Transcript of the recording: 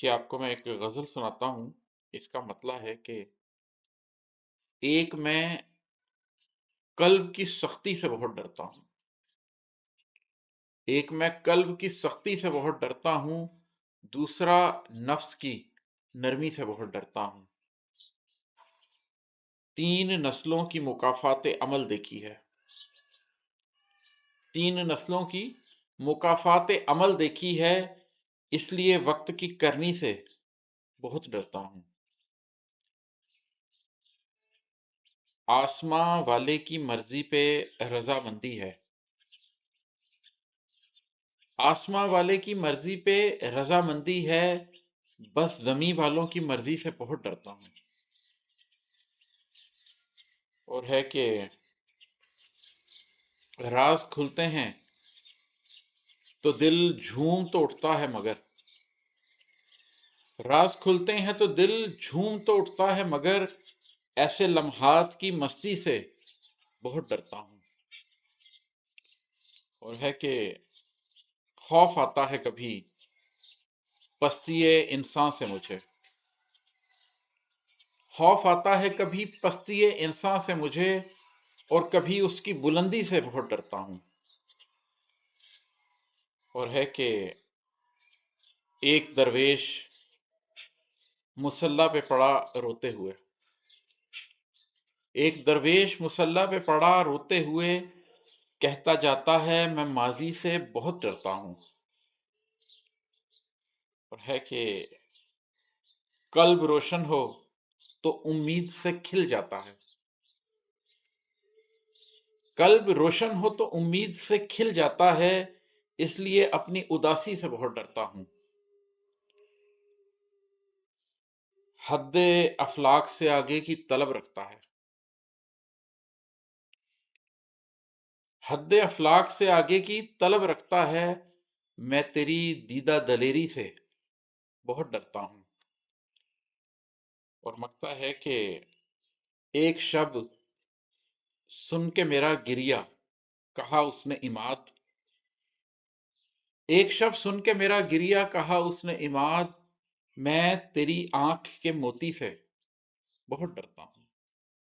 یہ آپ کو میں ایک غزل سناتا ہوں۔ اس کا مطلب ہے کہ ایک میں قلب کی سختی سے بہت ڈرتا ہوں، ایک میں قلب کی سختی سے بہت ڈرتا ہوں، دوسرا نفس کی نرمی سے بہت ڈرتا ہوں۔ تین نسلوں کی مکافات عمل دیکھی ہے، تین نسلوں کی مکافات عمل دیکھی ہے، اس لیے وقت کی کرنی سے بہت ڈرتا ہوں۔ آسماں والے کی مرضی پہ رضامندی ہے، آسماں والے کی مرضی پہ رضامندی ہے، بس زمیں والوں کی مرضی سے بہت ڈرتا ہوں۔ اور ہے کہ راز کھلتے ہیں تو دل جھوم تو اٹھتا ہے، مگر راز کھلتے ہیں تو دل جھوم تو اٹھتا ہے، مگر ایسے لمحات کی مستی سے بہت ڈرتا ہوں۔ اور ہے کہ خوف آتا ہے کبھی پستی انسان سے مجھے، خوف آتا ہے کبھی پستی انسان سے مجھے، اور کبھی اس کی بلندی سے بہت ڈرتا ہوں۔ اور ہے کہ ایک درویش مصلی پہ پڑا روتے ہوئے، ایک درویش مصلی پہ پڑا روتے ہوئے کہتا جاتا ہے میں ماضی سے بہت ڈرتا ہوں۔ اور ہے کہ قلب روشن ہو تو امید سے کھل جاتا ہے، قلب روشن ہو تو امید سے کھل جاتا ہے، اس لیے اپنی اداسی سے بہت ڈرتا ہوں۔ حد افلاک سے آگے کی طلب رکھتا ہے، حد افلاک سے آگے کی طلب رکھتا ہے، میں تیری دیدہ دلیری سے بہت ڈرتا ہوں۔ اور مکتا ہے کہ ایک شب سن کے میرا گریا کہا اس نے عماد، ایک شب سن کے میرا گریا کہا اس نے عماد، میں تیری آنکھ کے موتی سے بہت ڈرتا ہوں۔